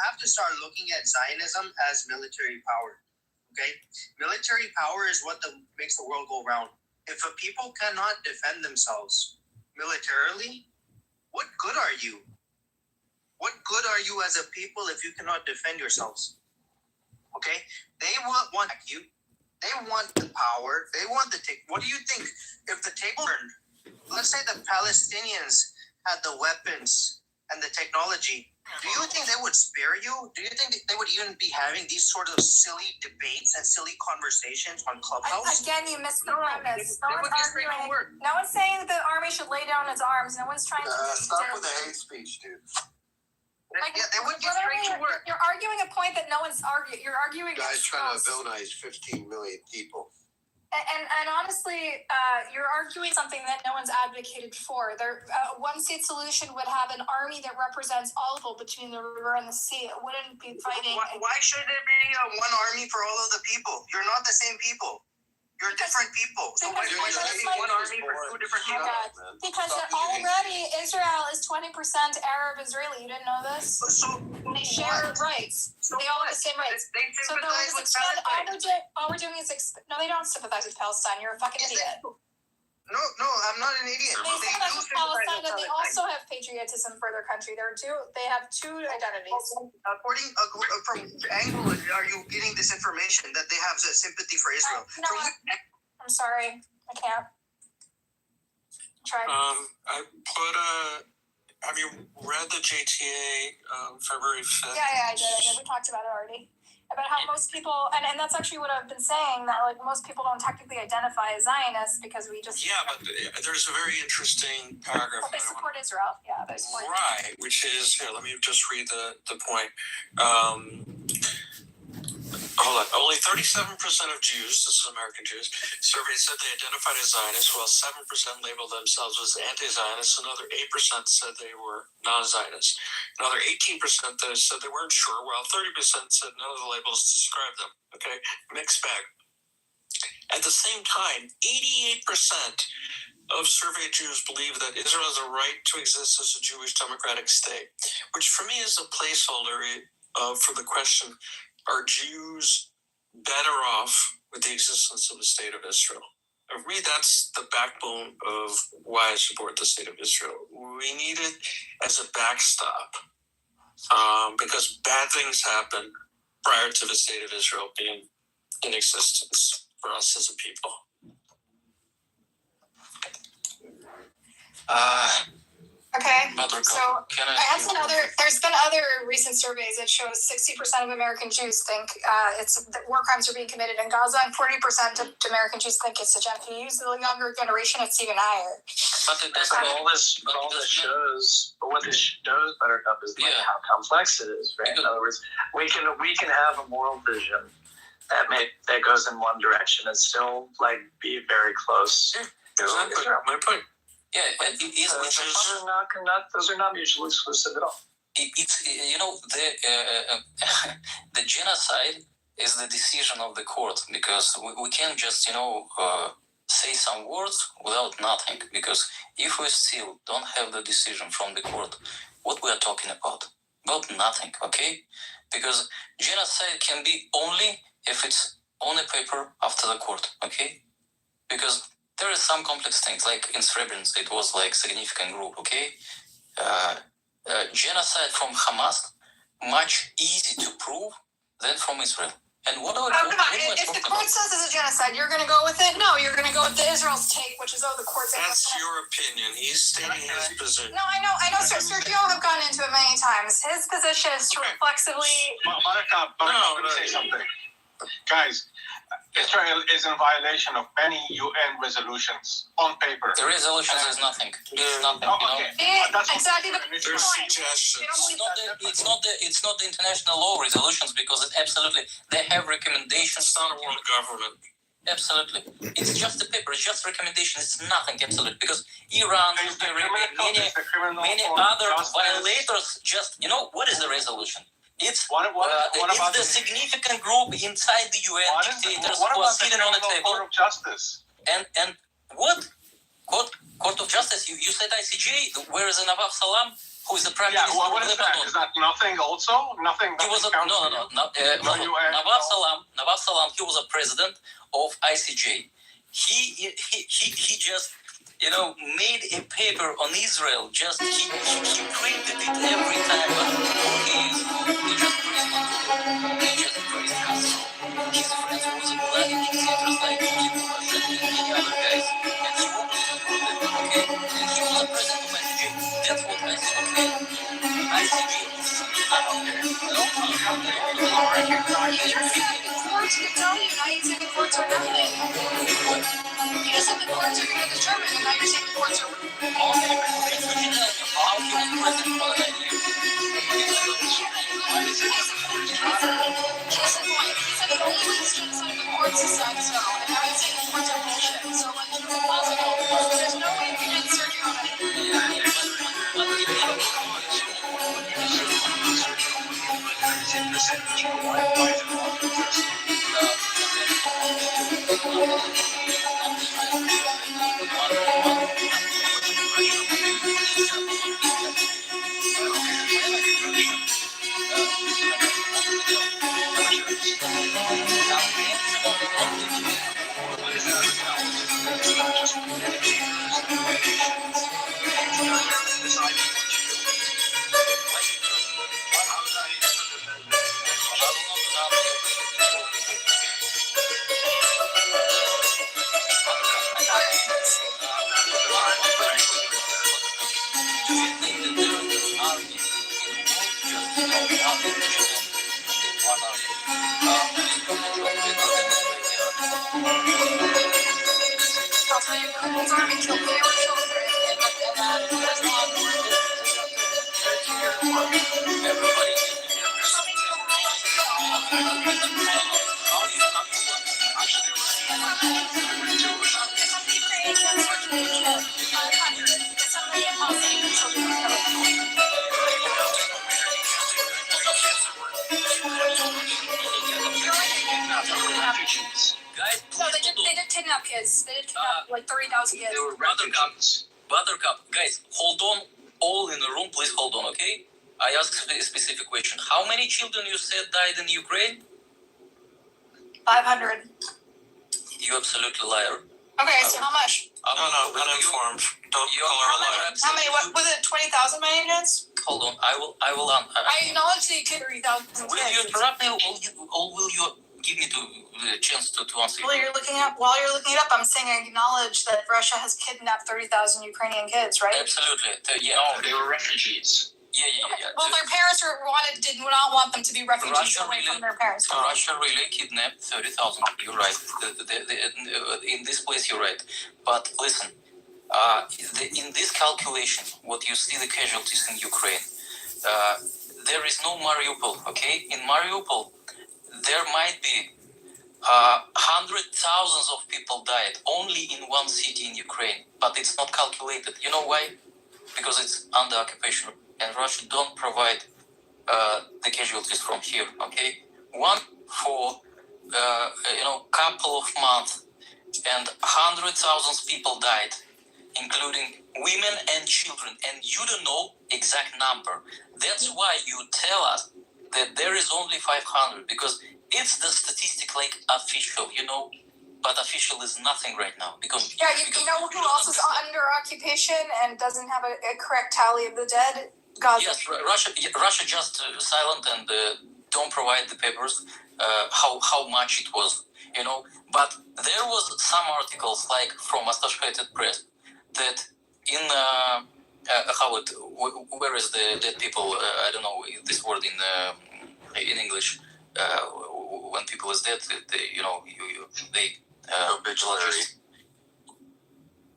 have to start looking at Zionism as military power. Okay, military power is what makes the world go round. If a people cannot defend themselves militarily, what good are you? What good are you as a people if you cannot defend yourselves? Okay, they want you. They want the power. They want the take. What do you think if the table turned? Let's say the Palestinians had the weapons and the technology. Do you think they would spare you? Do you think they would even be having these sort of silly debates and silly conversations on Clubhouse? Again, you missed the premise. No one's saying that the army should lay down its arms. No one's trying to stop with the hate speech, dude. They would get straight to work. You're arguing a point that no one's arguing. You're arguing. Guys trying to villainize 15 million people. And honestly, you're arguing something that no one's advocated for. One-state solution would have an army that represents all people between the river and the sea. It wouldn't be fighting. Why should there be one army for all of the people? You're not the same people. You're different people. So why should there be one army for two different people? Because already Israel is 20% Arab Israeli. You didn't know this? So they share rights. They all have the same rights. They sympathize with Palestine. All we're doing is no, they don't sympathize with Palestine. You're a fucking idiot. No, I'm not an idiot. They sympathize with Palestine, and they also have patriotism for their country. They have two identities. According from angle, are you getting this information that they have sympathy for Israel? No, I'm sorry, I can't. Try. Have you read the JTA February 5th? Yeah, I did. We talked about it already. About how most people, and that's actually what I've been saying, that like most people don't technically identify as Zionists because we just... Yeah, but there's a very interesting paragraph. But they support Israel. Yeah, they support Right, which is, here, let me just read the point. Hold on. Only 37% of Jews, this is American Jews, surveyed said they identified as Zionists, while 7% labeled themselves as anti-Zionists. Another 8% said they were non-Zionists. Another 18% said they weren't sure, while 30% said none of the labels describe them. Okay? Mixed bag. At the same time, 88% of surveyed Jews believe that Israel has a right to exist as a Jewish democratic state, which for me is a placeholder for the question, are Jews better off with the existence of the state of Israel? For me, that's the backbone of why I support the state of Israel. We need it as a backstop because bad things happen prior to the state of Israel being in existence for us as a people. Okay, so there's been other recent surveys that show 60% of American Jews think that war crimes are being committed in Gaza, and 40% of American Jews think it's a genocide. If you use the younger generation, it's even higher. But what this shows, Buttercup, is like how complex it is. Right? In other words, we can have a moral vision that goes in one direction and still like be very close. My point. Yeah, those are not mutually exclusive at all. It's the genocide is the decision of the court, because we can't just say some words without nothing, because if we still don't have the decision from the court, what we are talking about nothing, okay? Because genocide can be only if it's on a paper after the court, okay? Because there is some complex things, like in Srebrenica, it was like significant group, okay? Genocide from Hamas, much easier to prove than from Israel. And what if the court says it's a genocide, you're going to go with it? No, you're going to go with Israel's take, which is, the court's... That's your opinion. He's stating his position. No, I know. Sergio have gone into it many times. His position is to reflexively... Buttercup, let me say something. Guys, Israel is in violation of many UN resolutions on paper. The resolutions is nothing. It's nothing. Exactly the There's suggestions. It's not the international law resolutions, because they have recommendations. It's not a world government. Absolutely. It's just a paper. It's just recommendation. It's nothing. Absolutely. Because Iran, many other violators just, what is the resolution? It's the significant group inside the UN dictators who are sitting on the table. Court of Justice. And what? Court of Justice? You said ICJ, where is Navav Salam? who is the prime Yeah, minister what of is that? Lebanon. Is that nothing also? Nothing He was counts for you? Nawaf Salam. He was a president of ICJ. He just made a paper on Israel. Just he printed it every time. But who he is? He just praised Maduro. He just praised Castro. His friends was bloody dictators like Kitover and many other guys, and he openly supported them. Okay, and he was a president of ICJ. That's what I said. Okay. ICJ is Courts can tell you, now you say the courts are nothing. You just said the courts are going to determine, and now you're saying the courts are how he was president for 9 years. Case in point, he said the only way this genocide the courts decide so, and now he's saying the courts are bullshit. So, like, it's impossible. There's no way you can insert your own army killed fewer children and there's law No, they did kidnap kids. They did kidnap like 30,000 kids. They were Buttercup, guys, hold on, all in the room, please hold on, okay? I asked a specific question. How many children you said died in Ukraine? 500. You absolutely liar. Okay, so how much? No, uninformed. Don't call her a liar. How many? What was it? 20,000 by any chance? Hold on, I will. I acknowledge that you killed 30,000 Will you interrupt me, or will you give me the chance to answer? While you're looking it up, I'm saying I acknowledge that Russia has kidnapped 30,000 Ukrainian kids, right? Absolutely. No, they were refugees. Yeah. Well, their parents did not want them to be refugees away from their parents. Russia really kidnapped 30,000. You're right. In this place, you're right. But listen, in this calculation, what you see the casualties in Ukraine, there is no Mariupol. Okay, in Mariupol, there might be hundred thousands of people died only in one city in Ukraine, but it's not calculated. You know why? Because it's under occupation, and Russia don't provide the casualties from here. Okay, one for couple of months, and 100,000 people died, including women and children, and you don't know exact number. That's why you tell us that there is only 500, because it's the statistic like official, but official is nothing right now. Because you know who else is under occupation and doesn't have a correct tally of the dead? Gaza. Yes, Russia just silent and don't provide the papers how much it was, But there was some articles like from Associated Press that in where is the dead people? I don't know this word in English. When people is dead, they obituary.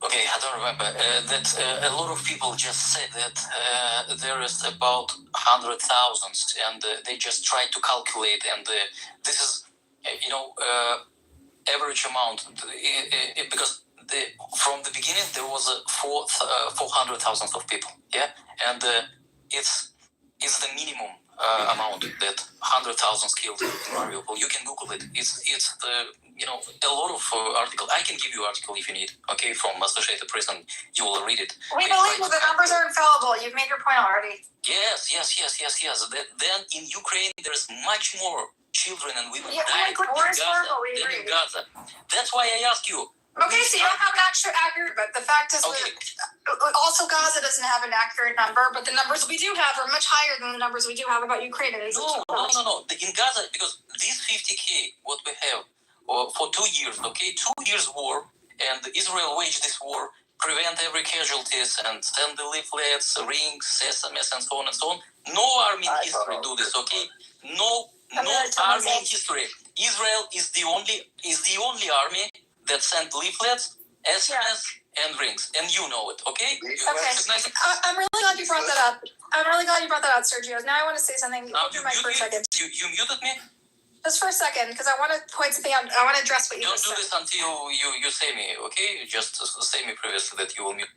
Okay, I don't remember. That a lot of people just said that there is about 100,000, and they just try to calculate, and this is, average amount, because from the beginning there was 400,000 of people, and it's the minimum amount that 100,000 killed in Mariupol. You can Google it. It's a lot of article. I can give you article if you need. Okay, from Associated Press, and you will read it. We believe the numbers are infallible. You've made your point already. Yes. Then in Ukraine, there's much more children and women dying in Gaza. That's why I ask you. Okay, so you don't have an accurate, but the fact is that also Gaza doesn't have an accurate number, but the numbers we do have are much higher than the numbers we do have about Ukraine. No. In Gaza, because these 50K, what we have for 2 years, 2 years war, and Israel waged this war, prevent every casualties and send the leaflets, rings, SMS, and so on and so on. No army in history do this, okay? No army in history. Israel is the only army that sent leaflets, SMS, and rings, and you know it, okay? Okay. I'm really glad you brought that up. Sergio. Now I want to say something. Hold your mic for a second. You muted me? Just for a second, because I want to point something out. I want to address what you just said. Don't do this until you say me, okay? Just say me previously that you will mute.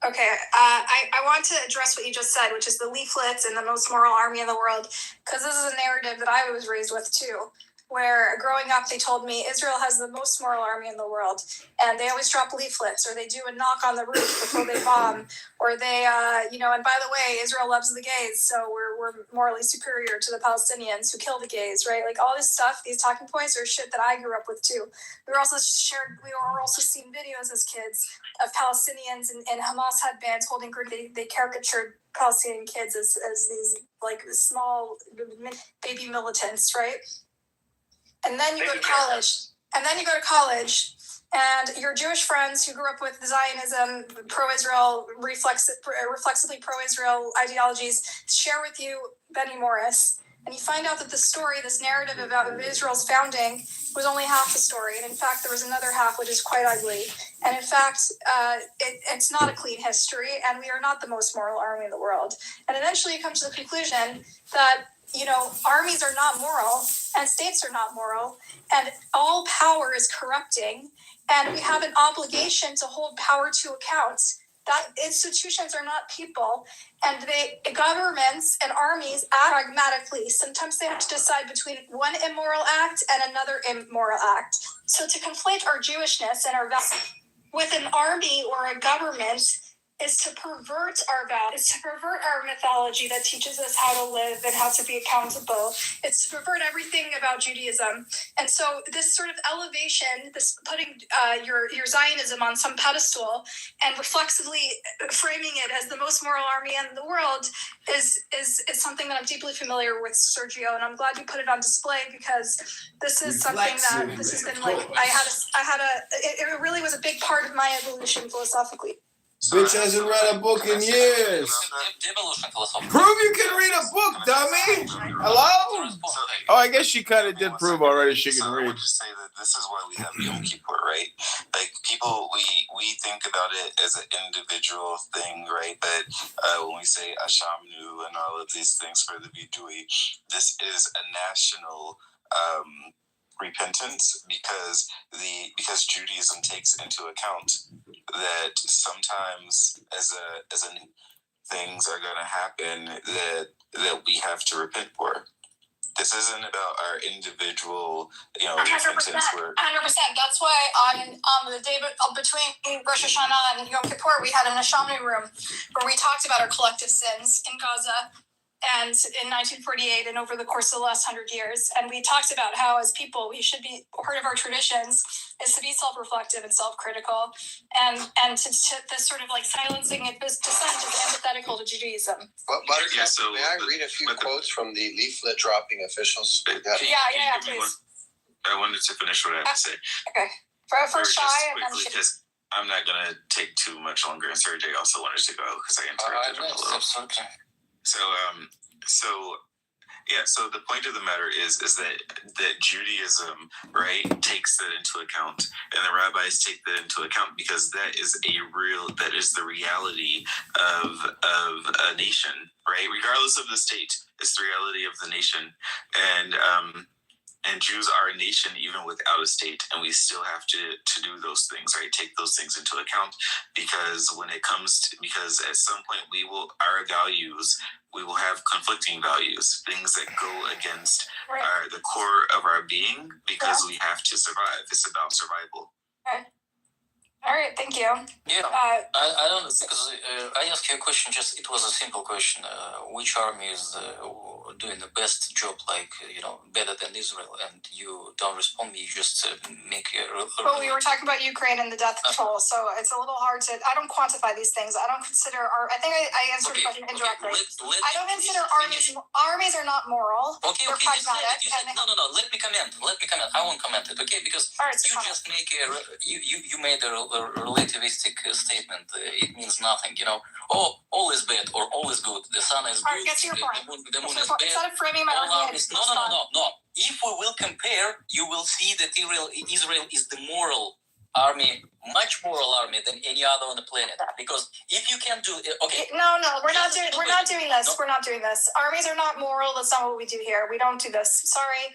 Okay, I want to address what you just said, which is the leaflets and the most moral army in the world, because this is a narrative that I was raised with too, where growing up they told me Israel has the most moral army in the world, and they always drop leaflets, or they do a knock on the roof before they bomb, or they, and by the way, Israel loves the gays, so we're morally superior to the Palestinians who kill the gays, right? Like all this stuff, these talking points are shit that I grew up with too. We were also seeing videos as kids of Palestinians and Hamas headbands holding, they caricatured Palestinian kids as these like small baby militants, right? And then you go to college, and your Jewish friends who grew up with Zionism, pro-Israel, reflexively pro-Israel ideologies, share with you Benny Morris. And you find out that the story, this narrative about Israel's founding, was only half the story. And in fact, there was another half which is quite ugly. And in fact, it's not a clean history, and we are not the most moral army in the world. And eventually you come to the conclusion that armies are not moral, and states are not moral, and all power is corrupting, and we have an obligation to hold power to account. That institutions are not people, and governments and armies act pragmatically. Sometimes they have to decide between one immoral act and another immoral act. So to conflate our Jewishness and our values with an army or a government is to pervert our values, it's to pervert our mythology that teaches us how to live and how to be accountable. It's to pervert everything about Judaism. And so this sort of elevation, this putting your Zionism on some pedestal and reflexively framing it as the most moral army in the world is something that I'm deeply familiar with, Sergio, and I'm glad you put it on display, because this is something that this has been like it really was a big part of my evolution philosophically. Bitch hasn't read a book in years. Prove you can read a book, dummy. Hello? Oh, I guess she kind of did prove already she can read. I would just say that this is why we have Yom Kippur, right? Like people, we think about it as an individual thing, right? But when we say Ashamnu and all of these things for the Vidui, this is a national repentance because Judaism takes into account that sometimes as things are going to happen that we have to repent for. This isn't about our individual, 100%. repentance. 100%. That's why on the day between Rosh Hashanah and Yom Kippur, we had an Ashamnu room where we talked about our collective sins in Gaza and in 1948 and over the course of the last 100 years. And we talked about how as people, we should be, part of our traditions is to be self-reflective and self-critical. And to this sort of like silencing this dissent is antithetical to Judaism. May I read a few quotes from the leaflet dropping officials? Yeah, please. I wanted to finish what I have to say. Okay. First Shai and then because I'm not going to take too much longer, and Sergey also wanted to go because I interrupted him a little. Absolutely. So the point of the matter is that Judaism, right, takes that into account, and the rabbis take that into account because that is the reality of a nation, right? Regardless of the state, it's the reality of the nation, and Jews are a nation even without a state, and we still have to do those things, right? Take those things into account, because when it comes to, because at some point our values, we will have conflicting values, things that go against the core of our being, because we have to survive. It's about survival. All right, thank you. Yeah, I don't know, because I asked you a question, just it was a simple question. Which army is doing the best job, like, better than Israel? And you don't respond me, you just make a... Well, we were talking about Ukraine and the death toll, so it's a little hard to... I don't quantify these things. I don't consider... I think I answered the question indirectly. I don't consider armies are not moral. Okay, they're pragmatic. You said, no, let me comment. I won't comment it, okay? Because you just make you made a relativistic statement. It means nothing, Oh, all is bad or all is good. The sun is good. Get to your point. The moon is bad. Instead of framing my argument, no. If we will compare, you will see that Israel is the moral army, much moral army than any other on the planet. Because if you can do okay. No, we're not doing this. No. We're not doing this. Armies are not moral. That's not what we do here. We don't do this. Sorry.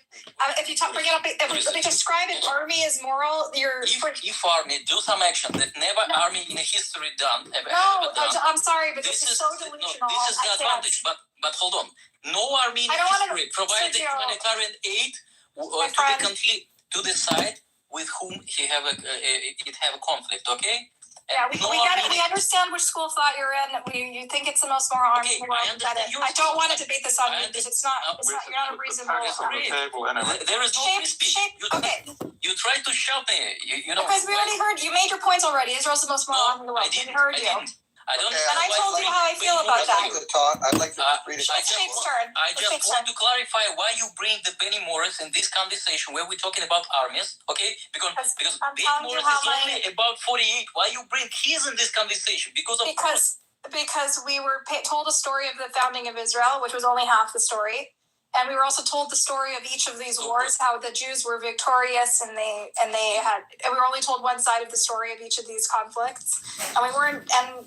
If you bring it up, if we describe an army as moral, if army do some action that never army in history done. I'm sorry, but this is so delusional. This is the advantage. But hold on. No army in history provided humanitarian aid to the country, to the side with whom it have a conflict, okay? Yeah, we understand which school of thought you're in. You think it's the most moral army in the world. I don't want to debate this on you because it's not. You're not a reasonable. There is no free speech. You try to shout me. Because we already heard you made your points already. Israel's the most moral army in the world. We heard you. I don't. And I told you how I feel about that. I'd like to read it. I just want to clarify why you bring the Benny Morris in this conversation where we're talking about armies, okay? Because Benny Morris is only about 48. Why you bring his in this conversation? Because we were told a story of the founding of Israel, which was only half the story. And we were also told the story of each of these wars, how the Jews were victorious, and we were only told one side of the story of each of these conflicts. And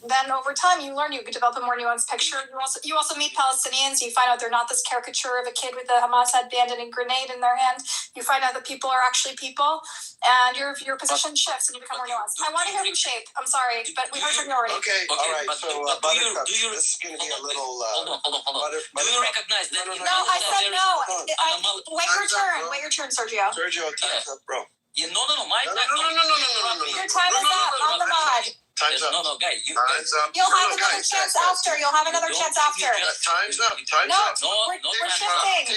then over time, you learn, you could develop a more nuanced picture. You also meet Palestinians. You find out they're not this caricature of a kid with a Hamas headband and a grenade in their hand. You find out that people are actually people, and your position shifts and you become more nuanced. I want to hear from Shape. I'm sorry, but we heard from you already. Okay, all right. So, Buttercup, this is going to be a little. Hold on. Do you recognize that? No, I said no. Wait your turn, Sergio. Sergio, time's up, bro. Yeah, no. My Your time is up. On the mod. Time's up. No, guy. Time's up. You'll have another chance after. Time's up. We're shifting.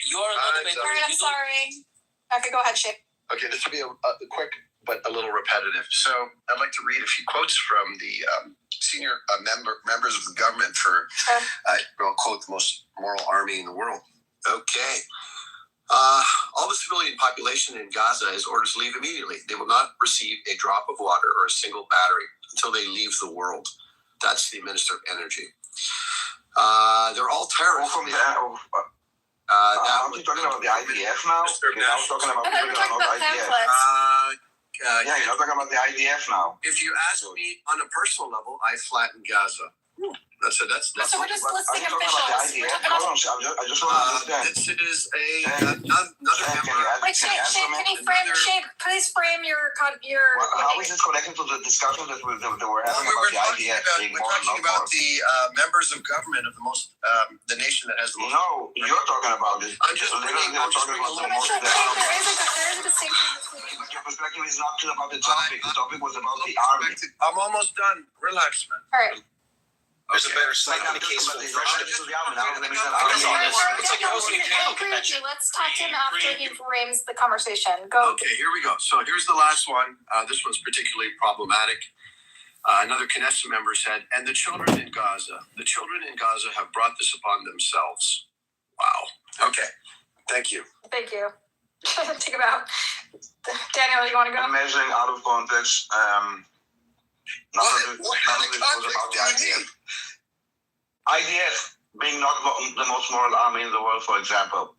You're not the Alright, I'm sorry. Okay, go ahead, Shape. Okay, this will be a quick but a little repetitive. So I'd like to read a few quotes from the senior members of the government for, I'll quote, the most moral army in the world. Okay. All the civilian population in Gaza is ordered to leave immediately. They will not receive a drop of water or a single battery until they leave the world. That's the Minister of Energy. They're all terrorists. Aren't you talking about the IDF now? You're now talking about IDF. You're not talking about the IDF now. If you ask me on a personal level, I flattened Gaza. So we're just listing officials. I just want to understand. This is another member. Wait, Shape, please frame your. How is this connected to the discussion that we're having about the IDF being more We're talking about the members of government of the nation that has the most. No, you're talking about it. I'm just talking about the most. There is a distinction. Your perspective is not about the topic. The topic was about the army. I'm almost done. Relax, man. All right. There's a better side of the case. I agree with you. Let's talk to him after he frames the conversation. Go. Okay, here we go. So here's the last one. This one's particularly problematic. Another Knesset member said, and the children in Gaza have brought this upon themselves. Wow. Okay. Thank you. Thank you. Think about Daniel. You want to go? Measuring out of context. None of this was about the IDF. IDF being not the most moral army in the world, for example,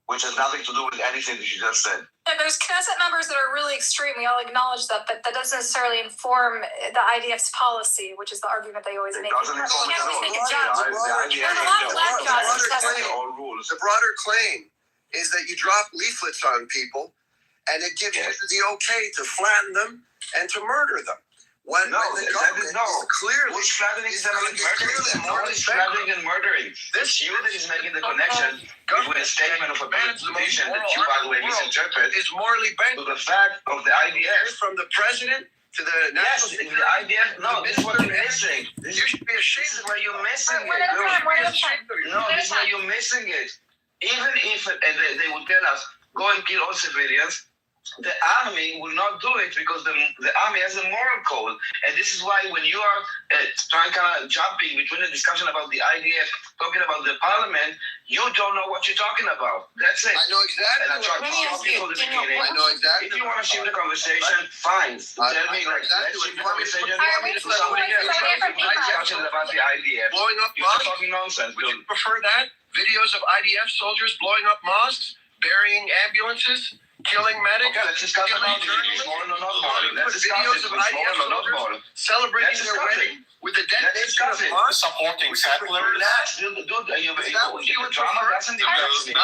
which has nothing to do with anything that you just said. Yeah, there's Knesset members that are really extreme. We all acknowledge that, but that doesn't necessarily inform the IDF's policy, which is the argument they always make. It doesn't inform the broader claim is that you drop leaflets on people, and it gives you the okay to flatten them and to murder them. When the government is clearly... Which flattening is murdering? No one is flattening and murdering. This you that is making the connection between a statement of a division that you, by the way, misinterpret is morally to the fact of the IDF. From the president to the national security. The IDF. No, this is what you're missing. You should be ashamed. This is where you're missing it. No, this is where you're missing it. Even if they would tell us, go and kill all civilians, the army will not do it because the army has a moral code. And this is why when you are jumping between the discussion about the IDF, talking about the parliament, you don't know what you're talking about. That's it. I know exactly. And I tried to stop you from the beginning. I know exactly. If you want to shift the conversation, fine. Tell me, let's shift the conversation. To something else. Discussions about the IDF. Blowing up You're mosques? talking nonsense. Would you prefer that? Videos of IDF soldiers blowing up mosques, burying ambulances, killing medics? Okay, let's discuss about it. It's moral or not moral. Let's discuss Videos it. of It's IDF moral or not soldiers moral. celebrating their wedding with the detonation of mosques. Supporting settlers. Relax, dude. Drama doesn't impress me.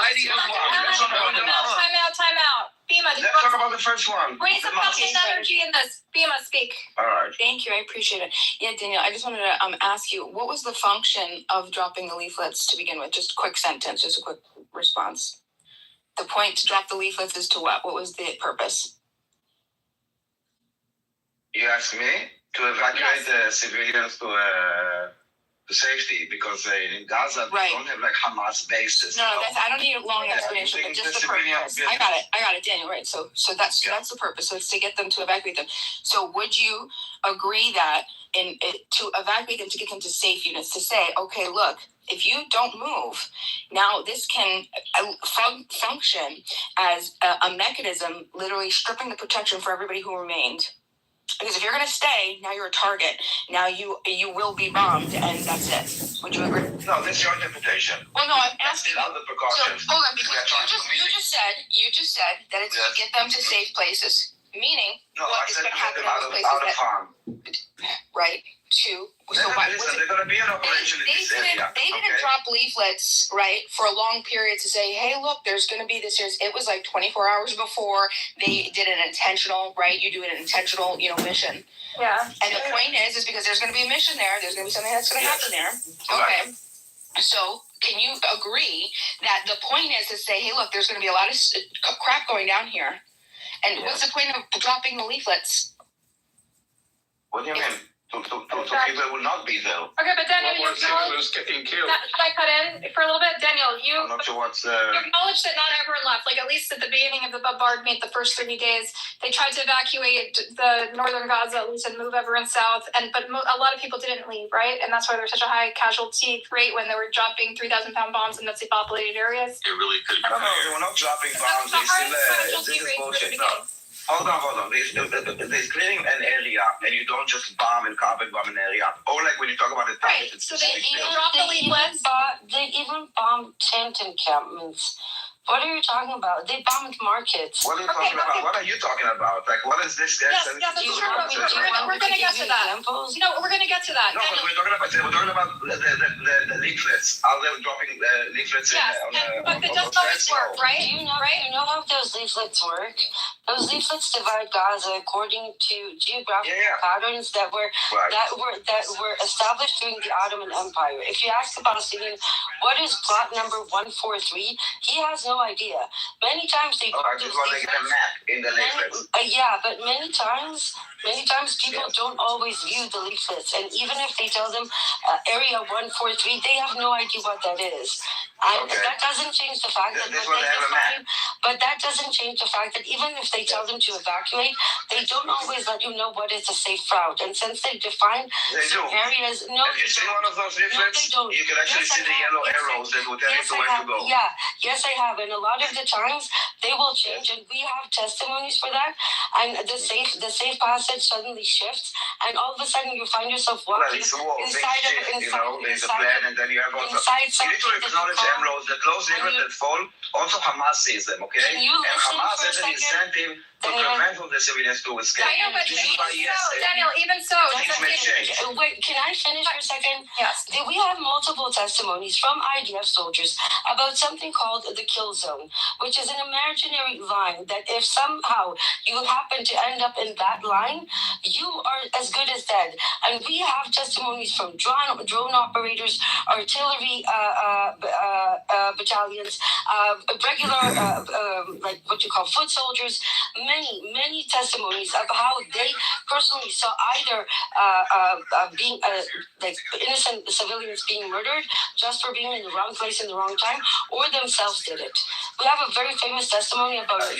Time out. Bima, Let's talk about the first one. bring some fucking energy in this. Bima, speak. All right. Thank you, I appreciate it. Yeah, Daniel, I just wanted to ask you, what was the function of dropping the leaflets to begin with? Just a quick sentence, just a quick response. The point to drop the leaflets is to what? What was the purpose? You asked me to evacuate the civilians to safety because in Gaza they don't have like Hamas bases. No, I don't need a long explanation, but just the purpose. I got it, Daniel. Right. So that's the purpose. So it's to get them to evacuate them. So would you agree that to evacuate them, to get them to safe units, to say, okay, look, if you don't move, now this can function as a mechanism, literally stripping the protection for everybody who remained. Because if you're going to stay, now you're a target. Now you will be bombed, and that's it. Would you agree? No, that's your interpretation. Well, no, I'm asking. Still other precautions. So, hold on, because you just said that it's to get them to safe places. Meaning, what is going to happen in those places out of harm. Right? So why they're going to be an operation in this area. They didn't drop leaflets, right, for a long period to say, hey, look, there's going to be this. It was like 24 hours before they did an intentional, right? You do an intentional, mission. Yeah. And the point is because there's going to be a mission there. There's going to be something that's going to happen there. Okay. So can you agree that the point is to say, hey, look, there's going to be a lot of crap going down here. And what's the point of dropping the leaflets? What do you mean? To people will not be there. Okay, but Daniel, you Civilians getting killed. can I cut in for a little bit? Daniel, you I'm not sure what's... you acknowledge that not everyone left. Like, at least at the beginning of the bombardment, the first 30 days, they tried to evacuate the northern Gaza, at least, and move everyone south. But a lot of people didn't leave, right? And that's why there's such a high casualty rate when they were dropping 3,000-pound bombs in densely populated areas. It really could I don't know. They were not dropping bombs. This is bullshit. No. Hold on. There's clearing an area, and you don't just bomb and carpet bomb an area. Or like when you talk about the target. Right. So they dropped the leaflets. They even bombed tent encampments. What are you talking about? They bombed markets. What are you talking about? What are you talking about? Like, what is this? Yes, that's true. We're going to get to that. No, we're going to get to that. No, but we're talking about the leaflets. Are they dropping leaflets yes, but it doesn't always work, right? You know how those leaflets work? Those leaflets divide Gaza according to geographic patterns that were established during the Ottoman Empire. If you ask the Palestinian, what is plot number 143? He has no idea. Many times they I just want to get a map in the leaflets. But many times people don't always view the leaflets, and even if they tell them area 143, they have no idea what that is. And that doesn't change the fact that that doesn't change the fact that even if they tell them to evacuate, they don't always let you know what is a safe route. And since they define some areas, If you see one of those leaflets, you can actually see the yellow arrows that will tell you where to go. Yeah, yes, I have. And a lot of the times they will change, and we have testimonies for that. And the safe passage suddenly shifts, and all of a sudden you find yourself walking inside there's a plan, and then you have also. You need to acknowledge arrows that those leaflets that fall. Also, Hamas sees them, okay? And Hamas has an incentive prevent the civilians to escape. I know, but Daniel, even so, wait, can I finish for a second? Yes. We have multiple testimonies from IDF soldiers about something called the kill zone, which is an imaginary line that if somehow you happen to end up in that line, you are as good as dead. And we have testimonies from drone operators, artillery battalions, regular like what you call foot soldiers, many testimonies of how they personally saw either being like innocent civilians being murdered just for being in the wrong place in the wrong time, or themselves did it. We have a very famous testimony about the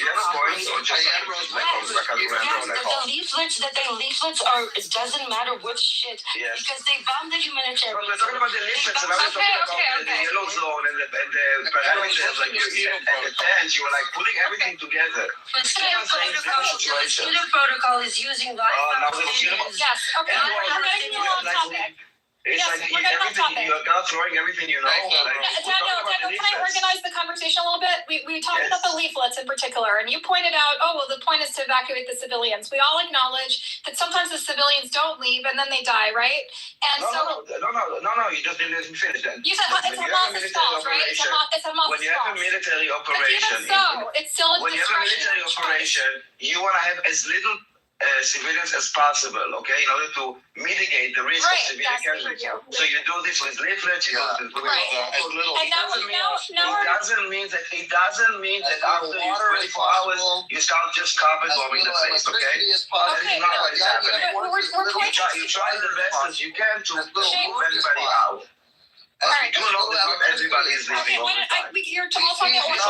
leaflets that they leaflets are, it doesn't matter which shit, because they bombed the humanitarian. We're talking about the leaflets, and I was talking about the yellow zone and the parameters, like and the tents. You were like putting everything together. The Kitover protocol is using live Palestinians. Yes, okay, we're getting you on topic. It's Yes, like we're getting on everything, topic. you're not throwing everything you know. Daniel, can I organize the conversation a little bit? We talked about the leaflets in particular, and you pointed out, the point is to evacuate the civilians. We all acknowledge that sometimes the civilians don't leave and then they die, right? And no, you just didn't finish that. You said it's Hamas's fault, right? It's Hamas's fault. When you have a military operation, it's still a when you have a military operation, you want to have as little civilians as possible, okay, in order to mitigate the risk of civilian casualties. So you do this with leaflets, you do this with as little. And it doesn't mean that after 24 hours you start just carpet bombing the place, okay? That is not what is happening. You try the best as you can to move everybody out. You know that not everybody is leaving all the time. You're all talking about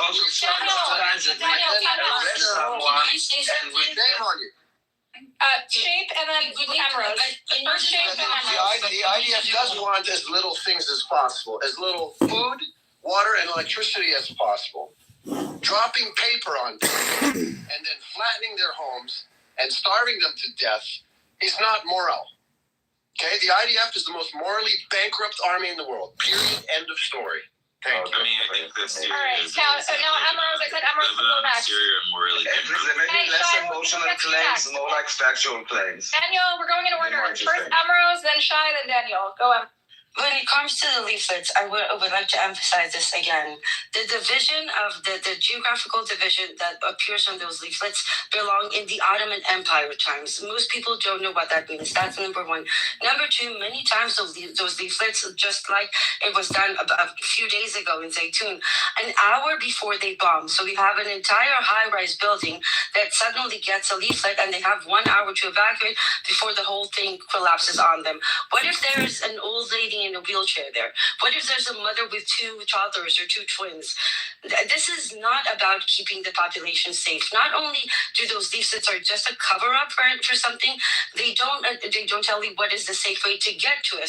Shape and then cameras. First Shape and then the IDF does want as little things as possible, as little food, water, and electricity as possible. Dropping paper on people and then flattening their homes and starving them to death is not moral. Okay, the IDF is the most morally bankrupt army in the world. Period. End of story. Thank you. I mean, I think this year is now Emerald, I said Emerald will go next. Maybe less emotional claims, more like factual claims. Daniel, we're going in order. First Emerald, then Shai, then Daniel. Go on. When it comes to the leaflets, I would like to emphasize this again. The division of the geographical division that appears on those leaflets belong in the Ottoman Empire times. Most people don't know what that means. That's number one. Number two, many times those leaflets, just like it was done a few days ago in Zaytun, an hour before they bomb. So we have an entire high-rise building that suddenly gets a leaflet and they have 1 hour to evacuate before the whole thing collapses on them. What if there's an old lady in a wheelchair there? What if there's a mother with two toddlers or two twins? This is not about keeping the population safe. Not only do those leaflets are just a cover up for something, they don't tell you what is the safe way to get to a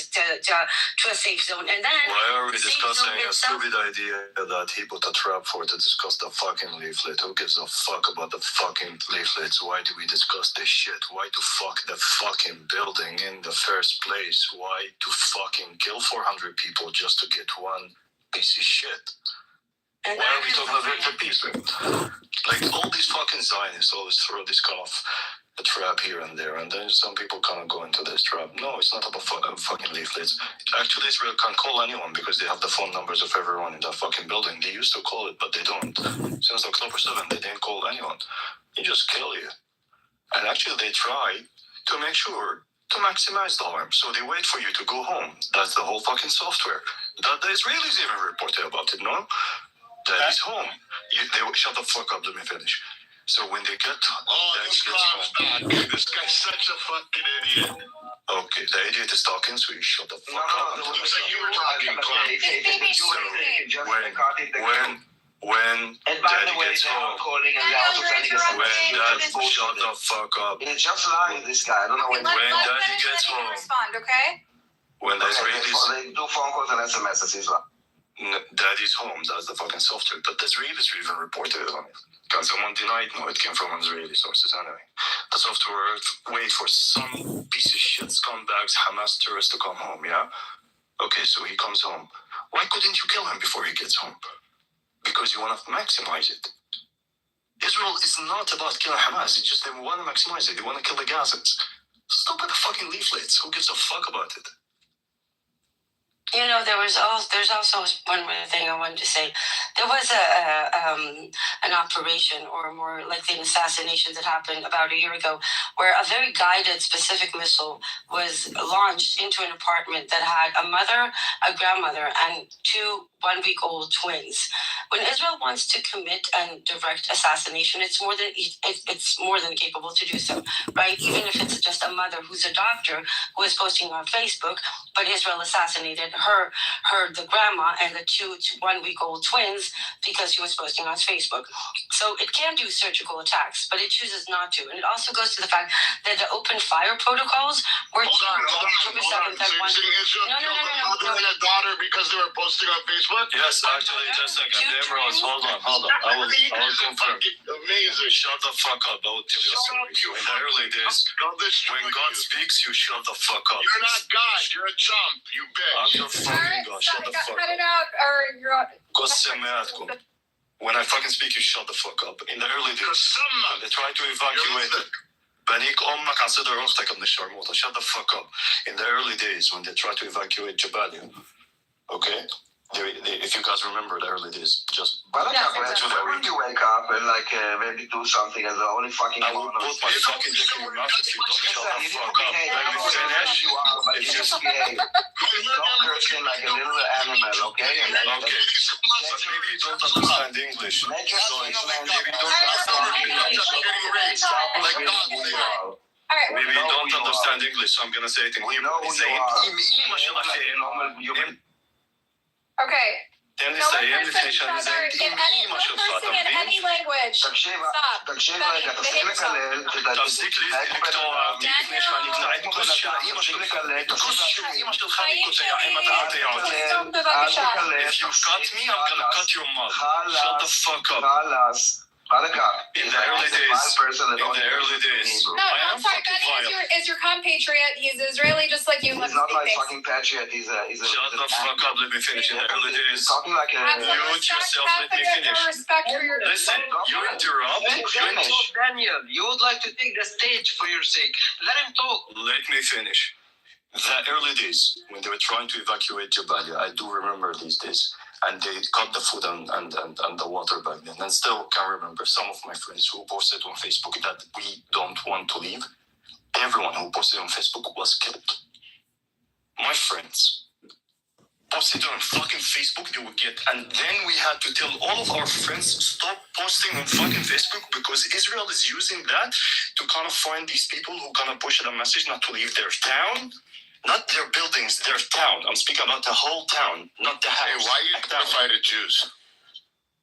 safe zone. And then why are we discussing a stupid idea that he put a trap for to discuss the fucking leaflet? Who gives a fuck about the fucking leaflets? Why do we discuss this shit? Why to fuck the fucking building in the first place? Why to fucking kill 400 people just to get one piece of shit? And why are we talking about victor peace? Like all these fucking Zionists always throw this kind of a trap here and there, and then some people kind of go into this trap. No, it's not about fucking leaflets. Actually, Israel can't call anyone because they have the phone numbers of everyone in that fucking building. They used to call it, but they don't. Since October 7th, they didn't call anyone. They just kill you. And actually, they try to make sure to maximize the harm, so they wait for you to go home. That's the whole fucking software. That the Israelis even reported about it, no? That is home. They shut the fuck up, let me finish. So when they get home, this guy's such a fucking idiot. Okay, the idiot is talking, so you shut the fuck up. No, you were talking. When Daddy gets home, when Dad shut the fuck up. He's just lying, this guy. I don't know when Daddy gets home. Respond, okay? When the Israelis they do phone calls and SMSs, he's lying. Daddy's home, that's the fucking software. But the Israelis even reported it on it. Can someone deny it? No, it came from Israeli sources anyway. The software wait for some piece of shit scumbags, Hamas terrorists to come home, yeah? Okay, so he comes home. Why couldn't you kill him before he gets home? Because you want to maximize it. Israel is not about killing Hamas. It's just they want to maximize it. They want to kill the Gazans. Stop with the fucking leaflets. Who gives a fuck about it? You know, there's also one more thing I wanted to say. There was an operation, or more likely an assassination, that happened about a year ago, where a very guided, specific missile was launched into an apartment that had a mother, a grandmother, and 2 one-week-old twins. When Israel wants to commit and direct assassination, it's more than capable to do so, right? Even if it's just a mother who's a doctor who is posting on Facebook, but Israel assassinated the grandma and the 2 one-week-old twins because she was posting on Facebook. So it can do surgical attacks, but it chooses not to. And it also goes to the fact that the open fire protocols were Hold on. So you're saying Israel killed a mother and a daughter because they were posting on Facebook? Yes, actually, just a second. Deborahs, hold on. I will confirm. Amazing. Shut the fuck up. I will tell you a story. In the early days, when God speaks, you shut the fuck up. You're not God. You're a chump. You bitch. I'm your fucking God. Shut the fuck Cut it up. out, or you're on. When I fucking speak, you shut the fuck up. In the early days, when they tried to evacuate بنيك أمك على صدر أختك من الشرموطة. Shut the fuck up. In the early days, when they tried to evacuate Jabalia, okay? If you guys remember the early days, just when you wake up and maybe do something as the only fucking I will put my fucking dick in your mouth if you don't shut the fuck up. Let me finish. It's just don't curse him like a little animal, okay? Okay. Maybe you don't understand English. So maybe you don't understand English, so I'm gonna say it in Hebrew. Okay. תן לי No one לסיים person לפני שאני in any language. Stop. תקשיב רגע, תפסיק לקלל. תפסיק לקטוע לפני שאני אקטע את כוס שהאימא שלך. כוס שהאימא שלך אני קוטע אם אתה קוטע אותי. If you cut me, I'm gonna cut your mouth. Shut the fuck up. In the early days. No, I'm sorry. Benny is your compatriot. He's Israeli, just like you. He's not my fucking patriot. He's a. Shut the fuck up. Let me finish. In the early days. Talking like a. Mute yourself. Let me finish. Listen. You interrupt. Daniel, you would like to take the stage for your sake. Let him talk. Let me finish. The early days when they were trying to evacuate Jabalia, I do remember these days. And they cut the food and the water back then. And still can remember some of my friends who posted on Facebook that we don't want to leave. Everyone who posted on Facebook was killed. My friends posted on fucking Facebook, they would get. And then we had to tell all of our friends, stop posting on fucking Facebook because Israel is using that to kind of find these people who kind of push the message not to leave their town. Not their buildings, their town. I'm speaking about the whole town, not the house. Hey, why are you terrified of Jews?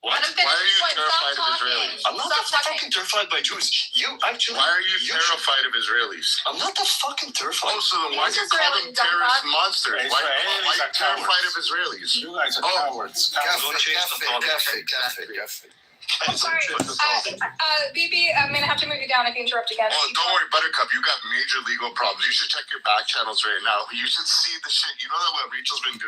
What? Why are you terrified of Israelis? I'm not fucking terrified by Jews. You actually. Why are you terrified of Israelis? I'm not that fucking terrified. Oh, so then why do you call them terrorist monsters? Why are you terrified of Israelis? You guys are cowards. Don't change the topic. I'm sorry. BB, I'm going to have to move you down if you interrupt again. Oh, don't worry, Buttercup. You got major legal problems. You should check your back channels right now. You should see the shit. You know that what Rachel's been doing?